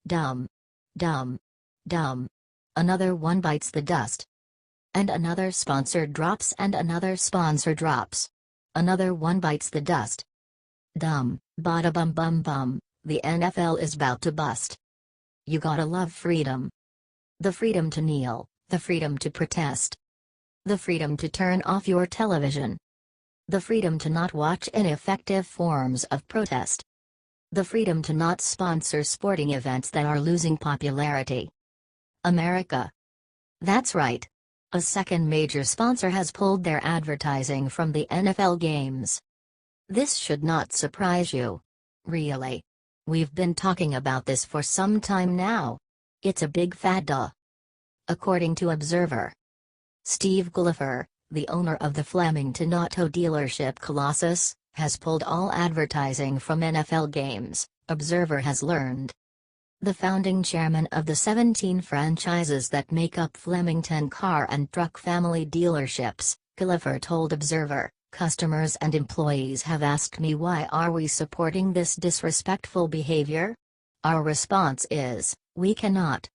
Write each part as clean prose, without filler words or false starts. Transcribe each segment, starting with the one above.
Dumb. Dumb. Dumb. Another one bites the dust. And another sponsor drops and another sponsor drops. Another one bites the dust. Dumb. Bada bum bum bum, the NFL is about to bust. You gotta love freedom. The freedom to kneel, the freedom to protest. The freedom to turn off your television. The freedom to not watch ineffective forms of protest. The freedom to not sponsor sporting events that are losing popularity. America. That's right. A second major sponsor has pulled their advertising from the NFL games. This should not surprise you. Really. We've been talking about this for some time now. It's a big fad duh. According to Observer. Steve Gulliver, the owner of the Flemington auto dealership Colossus, has pulled all advertising from NFL games, Observer has learned. The founding chairman of the 17 franchises that make up Flemington car and truck family dealerships, Gulliver told Observer, "Customers and employees have asked me why are we supporting this disrespectful behavior? Our response is, we cannot."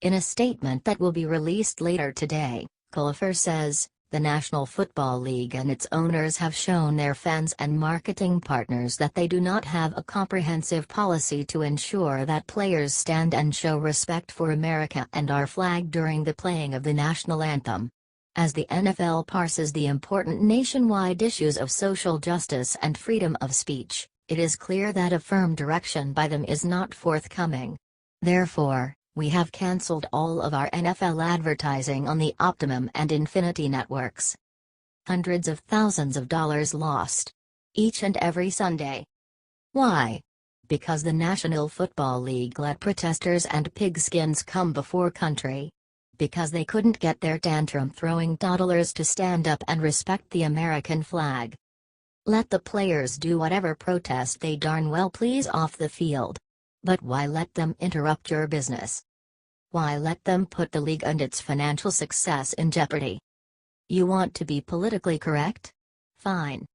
In a statement that will be released later today, Gulliver says, the National Football League and its owners have shown their fans and marketing partners that they do not have a comprehensive policy to ensure that players stand and show respect for America and our flag during the playing of the national anthem. As the NFL parses the important nationwide issues of social justice and freedom of speech, it is clear that a firm direction by them is not forthcoming. Therefore, we have cancelled all of our NFL advertising on the Optimum and Infinity networks. Hundreds of thousands of dollars lost. Each and every Sunday. Why? Because the National Football League let protesters and pigskins come before country. Because they couldn't get their tantrum-throwing toddlers to stand up and respect the American flag. Let the players do whatever protest they darn well please off the field. But why let them interrupt your business? Why let them put the league and its financial success in jeopardy? You want to be politically correct? Fine.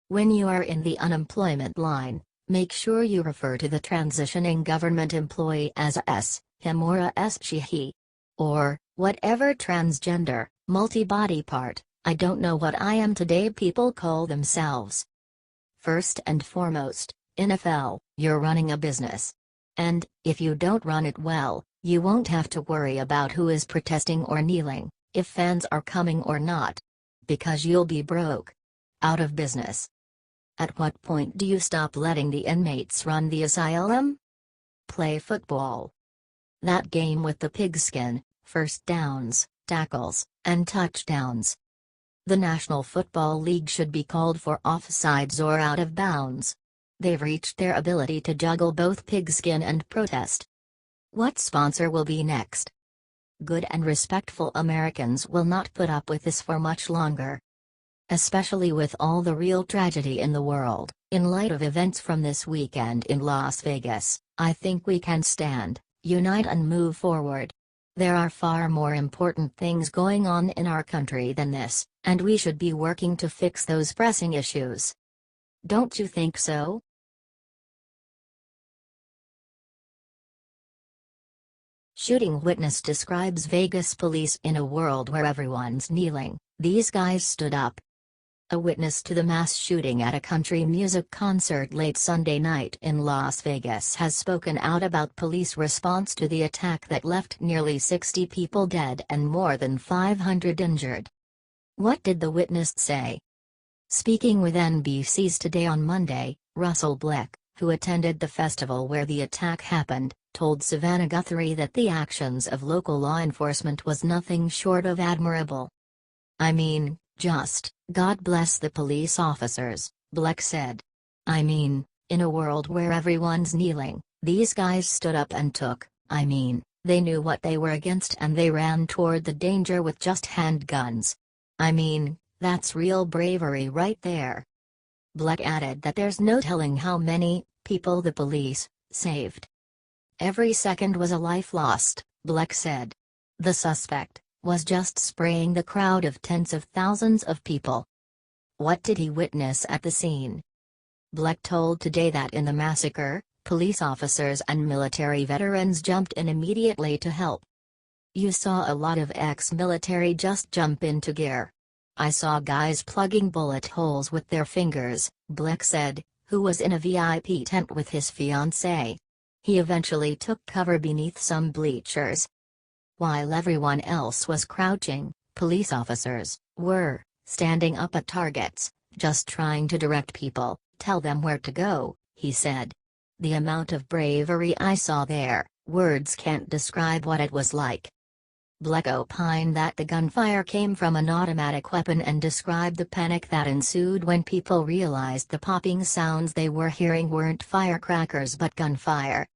When you are in the unemployment line, make sure you refer to the transitioning government employee as a S, him or a S she he. Or, whatever transgender, multi-body part, I don't know what I am today people call themselves. First and foremost, NFL, you're running a business. And, if you don't run it well, you won't have to worry about who is protesting or kneeling, if fans are coming or not. Because you'll be broke. Out of business. At what point do you stop letting the inmates run the asylum? Play football. That game with the pigskin, first downs, tackles, and touchdowns. The National Football League should be called for offsides or out of bounds. They've reached their ability to juggle both pigskin and protest. What sponsor will be next? Good and respectful Americans will not put up with this for much longer. Especially with all the real tragedy in the world, in light of events from this weekend in Las Vegas, I think we can stand, unite and move forward. There are far more important things going on in our country than this, and we should be working to fix those pressing issues. Don't you think so? Shooting witness describes Vegas police in a world where everyone's kneeling, these guys stood up. A witness to the mass shooting at a country music concert late Sunday night in Las Vegas has spoken out about police response to the attack that left nearly 60 people dead and more than 500 injured. What did the witness say? Speaking with NBC's Today on Monday, Russell Bleck, who attended the festival where the attack happened, told Savannah Guthrie that the actions of local law enforcement was nothing short of admirable. I mean, just, God bless the police officers, Bleck said. I mean, in a world where everyone's kneeling, these guys stood up and they knew what they were against and they ran toward the danger with just handguns. I mean, that's real bravery right there. Bleck added that there's no telling how many people the police saved. Every second was a life lost, Bleck said. The suspect was just spraying the crowd of tens of thousands of people. What did he witness at the scene? Bleck told Today that in the massacre, Police officers and military veterans jumped in immediately to help. You saw a lot of ex-military just jump into gear. I saw guys plugging bullet holes with their fingers, Bleck said, who was in a VIP tent with his fiancée. He eventually took cover beneath some bleachers. While everyone else was crouching, police officers were standing up at targets, just trying to direct people, tell them where to go, he said. The amount of bravery I saw there, words can't describe what it was like. Bleck opined that the gunfire came from an automatic weapon and described the panic that ensued when people realized the popping sounds they were hearing weren't firecrackers but gunfire.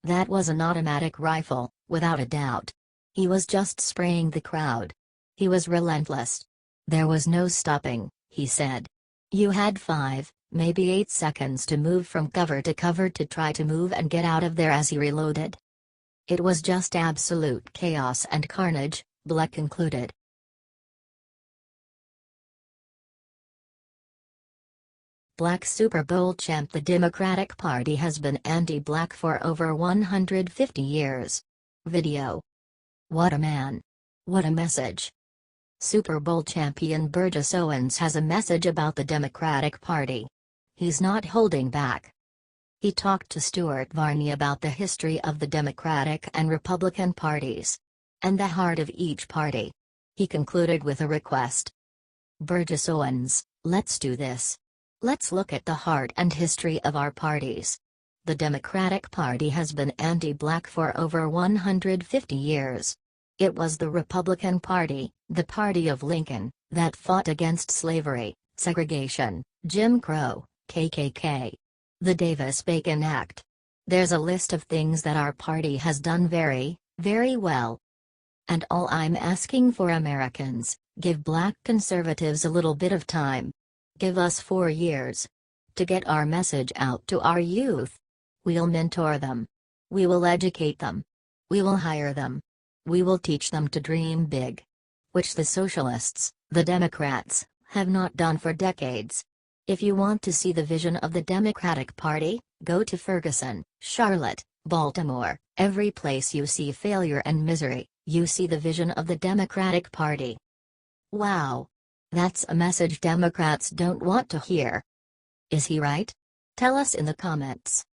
That was an automatic rifle, without a doubt. He was just spraying the crowd. He was relentless. There was no stopping, he said. You had 5, maybe 8 seconds to move from cover to try to move and get out of there as he reloaded. It was just absolute chaos and carnage, Bleck concluded. Black Super Bowl champ. The Democratic Party has been anti-black for over 150 years. Video. What a man. What a message. Super Bowl champion Burgess Owens has a message about the Democratic Party. He's not holding back. He talked to Stuart Varney about the history of the Democratic and Republican parties. And the heart of each party. He concluded with a request. Burgess Owens, let's do this. Let's look at the heart and history of our parties. The Democratic Party has been anti-black for over 150 years. It was the Republican Party, the party of Lincoln, that fought against slavery, segregation, Jim Crow, KKK. The Davis-Bacon Act. There's a list of things that our party has done very, very well. And all I'm asking for Americans, give black conservatives a little bit of time. Give us 4 years. To get our message out to our youth. We'll mentor them. We will educate them. We will hire them. We will teach them to dream big. Which the socialists, the Democrats, have not done for decades. If you want to see the vision of the Democratic Party, go to Ferguson, Charlotte, Baltimore. Every place you see failure and misery, you see the vision of the Democratic Party. Wow! That's a message Democrats don't want to hear. Is he right? Tell us in the comments.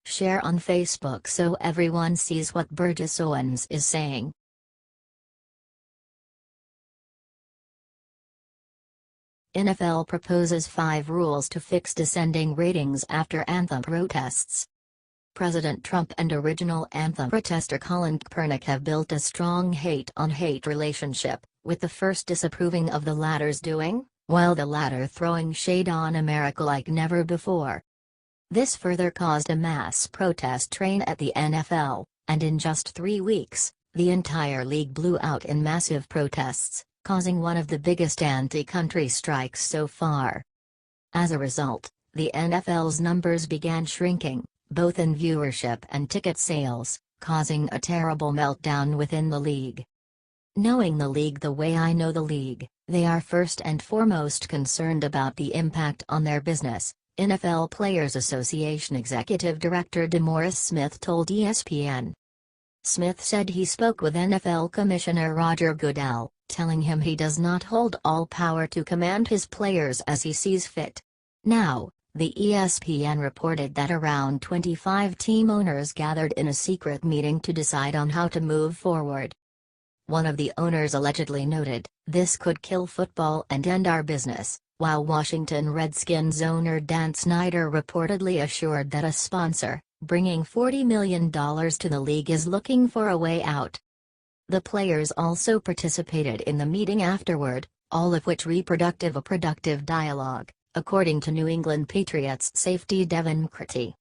Share on Facebook so everyone sees what Burgess Owens is saying. NFL proposes 5 rules to fix descending ratings after anthem protests. President Trump and original anthem protester Colin Kaepernick have built a strong hate-on-hate relationship, with the first disapproving of the latter's doing, while the latter throwing shade on America like never before. This further caused a mass protest train at the NFL, and in just 3 weeks, the entire league blew out in massive protests, causing one of the biggest anti-country strikes so far. As a result, the NFL's numbers began shrinking, both in viewership and ticket sales, causing a terrible meltdown within the league. Knowing the league the way I know the league, they are first and foremost concerned about the impact on their business, NFL Players Association Executive Director DeMaurice Smith told ESPN. Smith said he spoke with NFL Commissioner Roger Goodell, telling him he does not hold all power to command his players as he sees fit. Now, the ESPN reported that around 25 team owners gathered in a secret meeting to decide on how to move forward. One of the owners allegedly noted, "This could kill football and end our business," while Washington Redskins owner Dan Snyder reportedly assured that a sponsor, bringing $40 million to the league, is looking for a way out. The players also participated in the meeting afterward, all of which a productive dialogue, according to New England Patriots safety Devin Critti.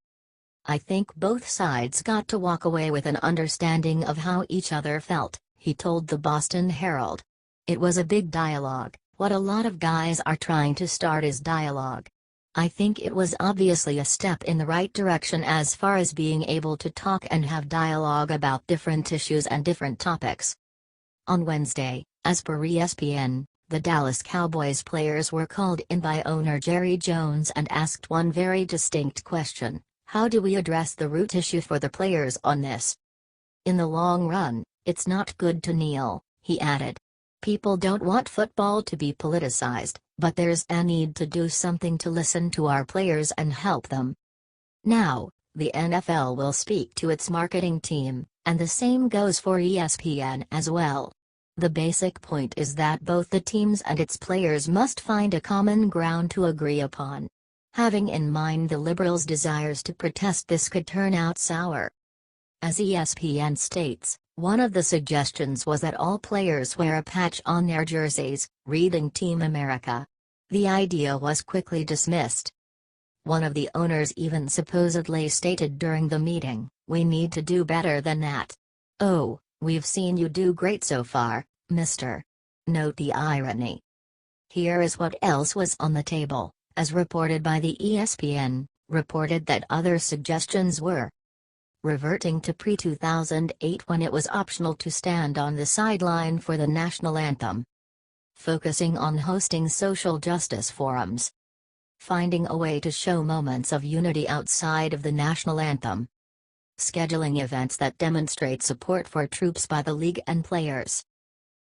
"I think both sides got to walk away with an understanding of how each other felt," he told the Boston Herald. "It was a big dialogue. What a lot of guys are trying to start is dialogue. I think it was obviously a step in the right direction as far as being able to talk and have dialogue about different issues and different topics." On Wednesday, as per ESPN, the Dallas Cowboys players were called in by owner Jerry Jones and asked one very distinct question: How do we address the root issue for the players on this? In the long run, it's not good to kneel, he added. People don't want football to be politicized, but there's a need to do something to listen to our players and help them. Now, the NFL will speak to its marketing team, and the same goes for ESPN as well. The basic point is that both the teams and its players must find a common ground to agree upon. Having in mind the liberals' desires to protest, this could turn out sour. As ESPN states, one of the suggestions was that all players wear a patch on their jerseys, reading Team America. The idea was quickly dismissed. One of the owners even supposedly stated during the meeting, "We need to do better than that." "Oh, we've seen you do great so far, mister." Note the irony. Here is what else was on the table, as reported by the ESPN, reported that other suggestions were reverting to pre-2008 when it was optional to stand on the sideline for the national anthem, focusing on hosting social justice forums, finding a way to show moments of unity outside of the national anthem, scheduling events that demonstrate support for troops by the league and players.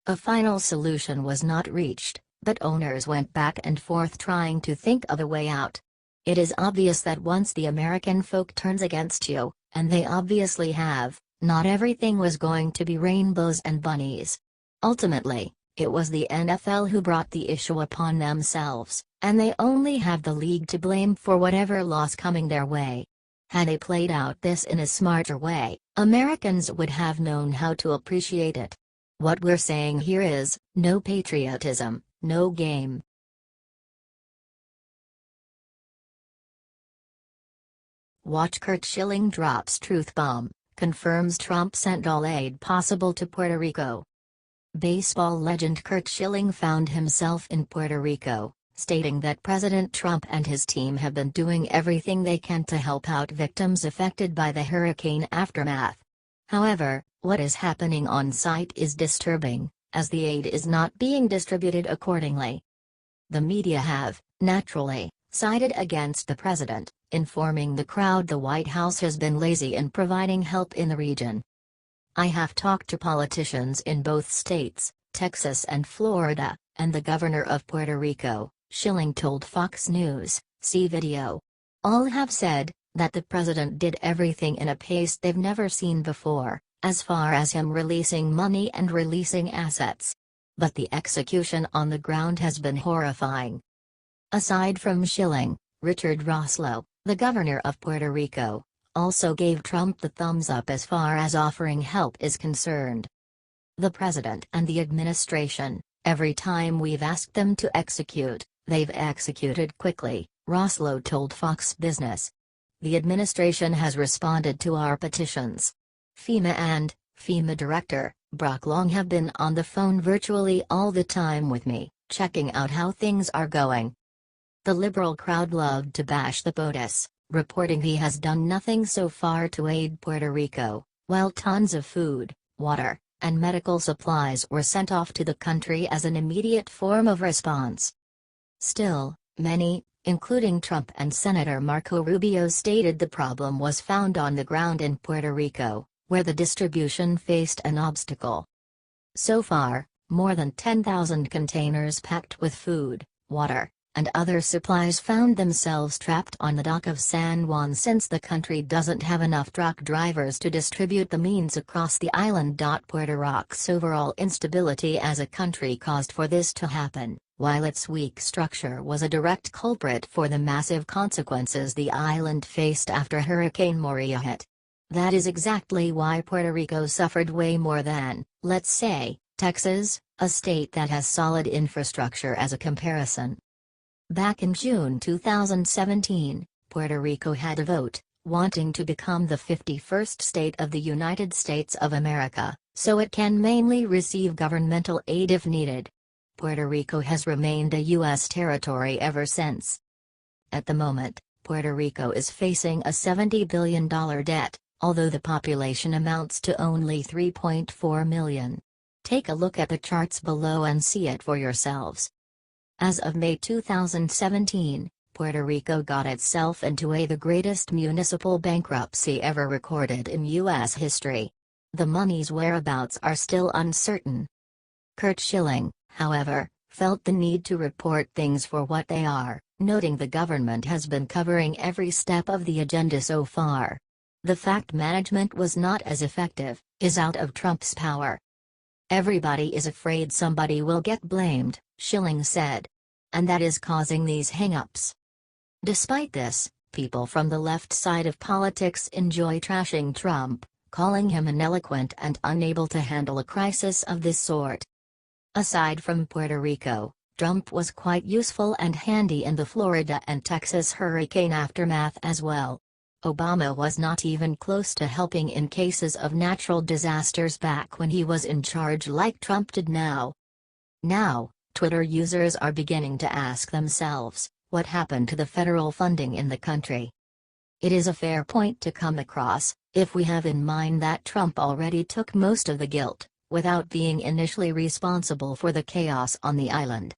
A final solution was not reached, but owners went back and forth trying to think of a way out. It is obvious that once the American folk turns against you, and they obviously have, not everything was going to be rainbows and bunnies. Ultimately, it was the NFL who brought the issue upon themselves, and they only have the league to blame for whatever loss coming their way. Had they played out this in a smarter way, Americans would have known how to appreciate it. What we're saying here is, no patriotism, no game. Watch Curt Schilling drops truth bomb, confirms Trump sent all aid possible to Puerto Rico. Baseball legend Curt Schilling found himself in Puerto Rico, stating that President Trump and his team have been doing everything they can to help out victims affected by the hurricane aftermath. However, what is happening on site is disturbing, as the aid is not being distributed accordingly. The media have, naturally, sided against the president, informing the crowd the White House has been lazy in providing help in the region. "I have talked to politicians in both states, Texas and Florida, and the governor of Puerto Rico," Schilling told Fox News, see video. "All have said that the president did everything in a pace they've never seen before, as far as him releasing money and releasing assets. But the execution on the ground has been horrifying." Aside from Schilling, Richard Roslow, the governor of Puerto Rico, also gave Trump the thumbs up as far as offering help is concerned. "The president and the administration, every time we've asked them to execute, they've executed quickly," Roslow told Fox Business. "The administration has responded to our petitions. FEMA Director Brock Long have been on the phone virtually all the time with me, checking out how things are going." The liberal crowd loved to bash the POTUS, reporting he has done nothing so far to aid Puerto Rico, while tons of food, water, and medical supplies were sent off to the country as an immediate form of response. Still, many, including Trump and Senator Marco Rubio, stated the problem was found on the ground in Puerto Rico, where the distribution faced an obstacle. So far, more than 10,000 containers packed with food, water, and other supplies found themselves trapped on the dock of San Juan since the country doesn't have enough truck drivers to distribute the means across the island. Puerto Rico's overall instability as a country caused for this to happen, while its weak structure was a direct culprit for the massive consequences the island faced after Hurricane Maria hit. That is exactly why Puerto Rico suffered way more than, let's say, Texas, a state that has solid infrastructure as a comparison. Back in June 2017, Puerto Rico had a vote, wanting to become the 51st state of the United States of America, so it can mainly receive governmental aid if needed. Puerto Rico has remained a U.S. territory ever since. At the moment, Puerto Rico is facing a $70 billion debt, although the population amounts to only 3.4 million. Take a look at the charts below and see it for yourselves. As of May 2017, Puerto Rico got itself into the greatest municipal bankruptcy ever recorded in U.S. history. The money's whereabouts are still uncertain. Curt Schilling, however, felt the need to report things for what they are, noting the government has been covering every step of the agenda so far. The fact management was not as effective is out of Trump's power. Everybody is afraid somebody will get blamed, Schilling said. And that is causing these hang-ups. Despite this, people from the left side of politics enjoy trashing Trump, calling him ineloquent and unable to handle a crisis of this sort. Aside from Puerto Rico, Trump was quite useful and handy in the Florida and Texas hurricane aftermath as well. Obama was not even close to helping in cases of natural disasters back when he was in charge like Trump did now. Now, Twitter users are beginning to ask themselves, what happened to the federal funding in the country? It is a fair point to come across, if we have in mind that Trump already took most of the guilt, without being initially responsible for the chaos on the island.